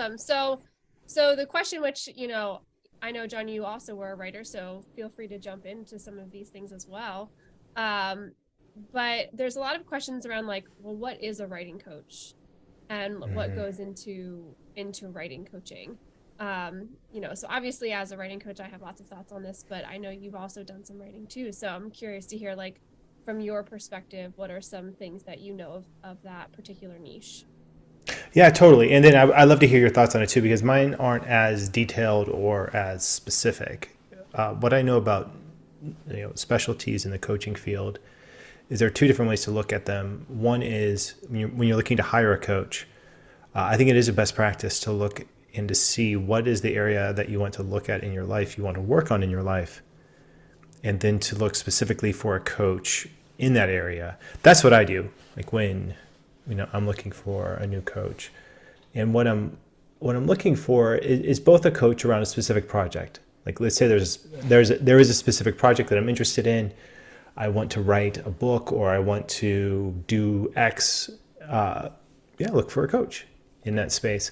Awesome. So the question, which, I know, John, you also were a writer, so feel free to jump into some of these things as well. Um, but there's a lot of questions around like, well, what is a writing coach and what Hmm. goes into writing coaching? So obviously as a writing coach, I have lots of thoughts on this, but I know you've also done some writing too. So I'm curious to hear like from your perspective, what are some things that you know of that particular niche? Yeah, totally. And then I love to hear your thoughts on it too, because mine aren't as detailed or as specific. What I know about specialties in the coaching field is there are two different ways to look at them. One is when you're looking to hire a coach, I think it is a best practice to look and to see what is the area that you want to look at in your life, you want to work on in your life, and then to look specifically for a coach in that area. That's what I do. Like when I'm looking for a new coach, and what I'm looking for is both a coach around a specific project. Like let's say there is a specific project that I'm interested in. I want to write a book or I want to do X. Yeah, look for a coach in that space.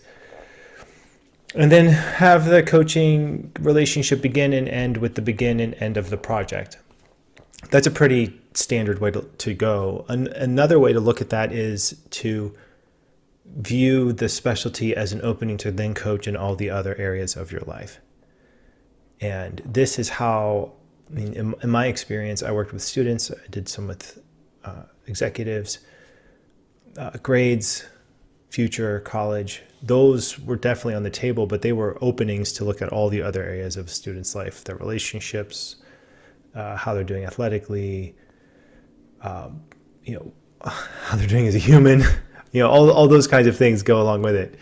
And then have the coaching relationship begin and end with the begin and end of the project. That's a pretty standard way to go. Another way to look at that is to view the specialty as an opening to then coach in all the other areas of your life. And this is how, I mean, in my experience, I worked with students, I did some with executives, grades, future, college. Those were definitely on the table, but they were openings to look at all the other areas of a student's life, their relationships, how they're doing athletically, you know, how they're doing as a human. All those kinds of things go along with it.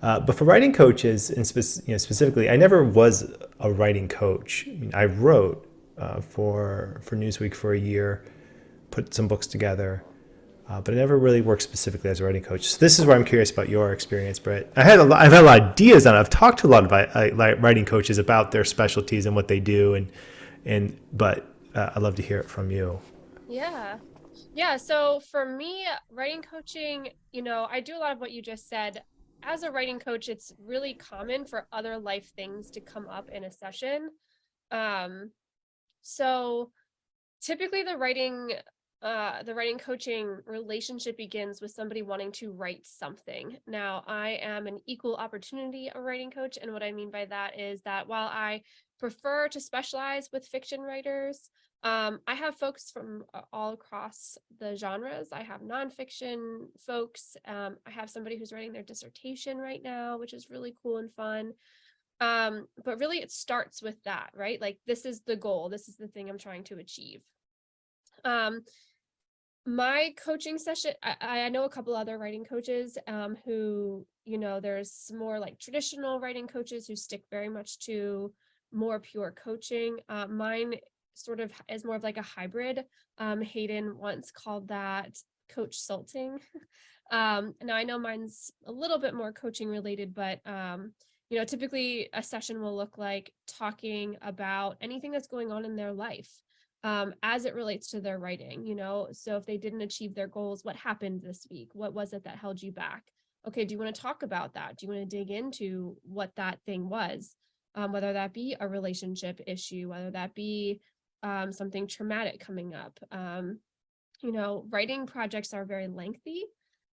But for writing coaches, and specifically, I never was a writing coach. I mean, I wrote for Newsweek for a year, put some books together, but I never really worked specifically as a writing coach. So this is where I'm curious about your experience, Britt. I've had a lot of ideas on it. I've talked to a lot of writing coaches about their specialties and what they do, but I'd love to hear it from you. Yeah. Yeah. So for me, writing coaching, I do a lot of what you just said. As a writing coach, it's really common for other life things to come up in a session. Um, so typically the writing coaching relationship begins with somebody wanting to write something. Now, I am an equal opportunity writing coach, and what I mean by that is that while I prefer to specialize with fiction writers, I have folks from all across the genres. I have nonfiction folks. I have somebody who's writing their dissertation right now, which is really cool and fun. But really it starts with that, right? Like this is the goal. This is the thing I'm trying to achieve. Um, my coaching session, I know a couple other writing coaches who, there's more like traditional writing coaches who stick very much to more pure coaching. Mine sort of is more of like a hybrid. Hayden once called that coach salting. Now I know mine's a little bit more coaching related, but typically a session will look like talking about anything that's going on in their life as it relates to their writing, so if they didn't achieve their goals, what happened this week? What was it that held you back? Okay, do you want to talk about that? Do you want to dig into what that thing was? Whether that be a relationship issue, whether that be something traumatic coming up. Writing projects are very lengthy,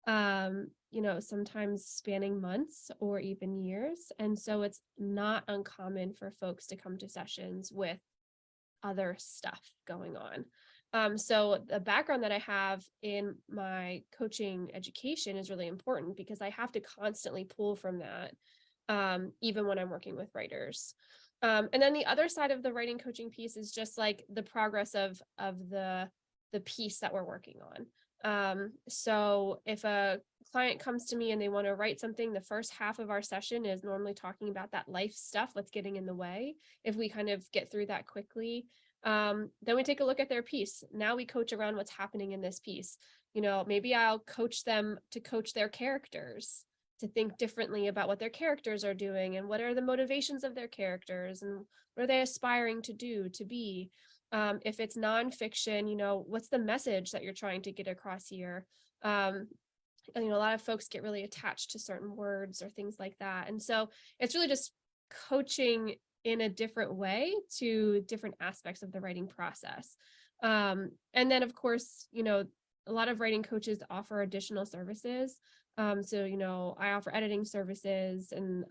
sometimes spanning months or even years. And so it's not uncommon for folks to come to sessions with other stuff going on. So the background that I have in my coaching education is really important because I have to constantly pull from that, even when I'm working with writers. And then the other side of the writing coaching piece is just like the progress of the piece that we're working on. So if a client comes to me and they want to write something, the first half of our session is normally talking about that life stuff, what's getting in the way. If we kind of get through that quickly, then we take a look at their piece. Now we coach around what's happening in this piece. Maybe I'll coach them to coach their characters, to think differently about what their characters are doing and what are the motivations of their characters and what are they aspiring to do, to be. If it's nonfiction, what's the message that you're trying to get across here? a lot of folks get really attached to certain words or things like that. And so it's really just coaching in a different way to different aspects of the writing process. And then, of course, a lot of writing coaches offer additional services. So, I offer editing services and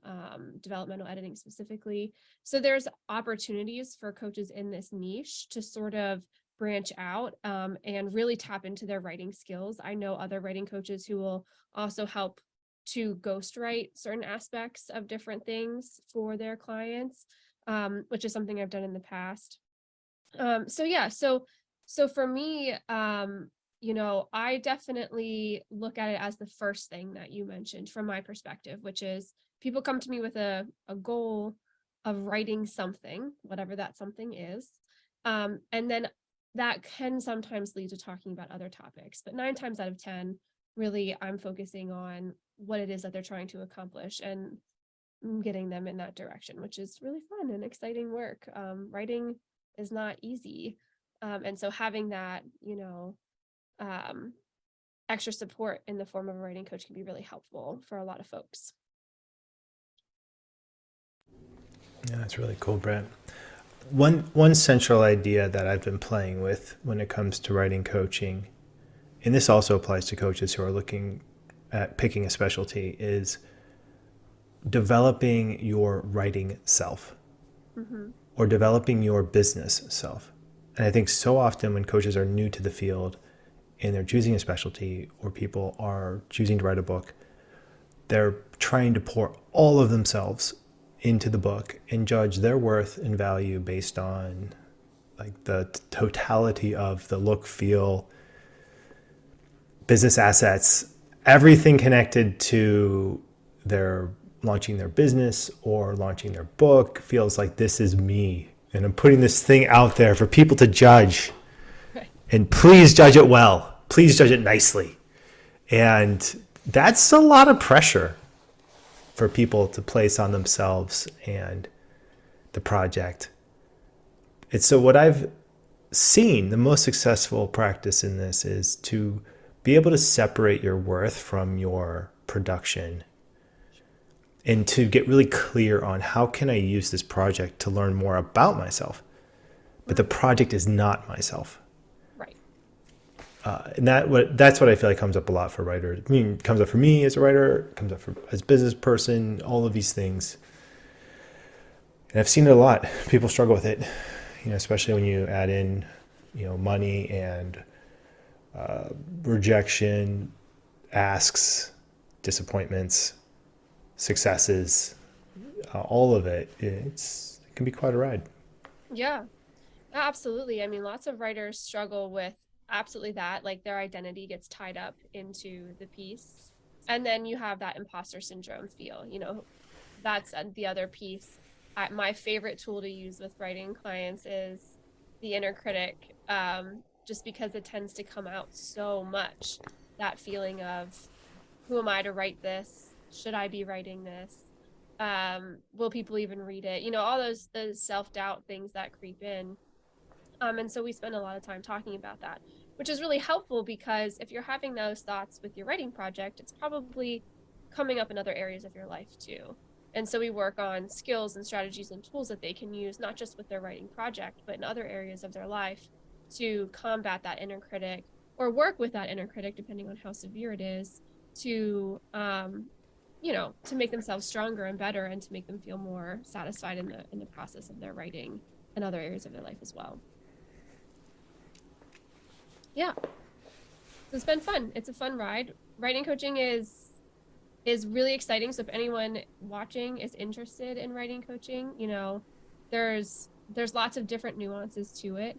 developmental editing specifically. So there's opportunities for coaches in this niche to sort of branch out and really tap into their writing skills. I know other writing coaches who will also help to ghostwrite certain aspects of different things for their clients, which is something I've done in the past. So yeah, so for me, I definitely look at it as the first thing that you mentioned from my perspective, which is people come to me with a goal of writing something, whatever that something is. And then that can sometimes lead to talking about other topics, but 9 times out of 10, really, I'm focusing on what it is that they're trying to accomplish and getting them in that direction, which is really fun and exciting work. Writing is not easy. And so having that, um, extra support in the form of a writing coach can be really helpful for a lot of folks. Yeah, that's really cool, Brett. One central idea that I've been playing with when it comes to writing coaching, and this also applies to coaches who are looking at picking a specialty, is developing your writing self or developing your business self. And I think so often when coaches are new to the field and they're choosing a specialty or people are choosing to write a book, they're trying to pour all of themselves into the book and judge their worth and value based on like the totality of the look, feel, business assets, everything connected to their launching their business or launching their book feels like this is me. And I'm putting this thing out there for people to judge. Right. And please judge it well. Please judge it nicely. And that's a lot of pressure for people to place on themselves and the project. And so what I've seen, the most successful practice in this is to be able to separate your worth from your production and to get really clear on how can I use this project to learn more about myself. But the project is not myself. Right. And that's what I feel like comes up a lot for writers. I mean, it comes up for me as a writer, it comes up as a business person, all of these things. And I've seen it a lot. People struggle with it, especially when you add in, money and rejection, asks, disappointments, successes, all of it. It can be quite a ride. Yeah, absolutely. I mean, lots of writers struggle with absolutely that. Like their identity gets tied up into the piece. And then you have that imposter syndrome feel, that's the other piece. My favorite tool to use with writing clients is the inner critic, just because it tends to come out so much. That feeling of, who am I to write this? Should I be writing this? Will people even read it? All those self-doubt things that creep in. And so we spend a lot of time talking about that, which is really helpful because if you're having those thoughts with your writing project, it's probably coming up in other areas of your life too. And so we work on skills and strategies and tools that they can use, not just with their writing project, but in other areas of their life to combat that inner critic or work with that inner critic, depending on how severe it is, to, to make themselves stronger and better and to make them feel more satisfied in the process of their writing and other areas of their life as well. Yeah. So it's been fun. It's a fun ride. Writing coaching is really exciting. So if anyone watching is interested in writing coaching, there's lots of different nuances to it.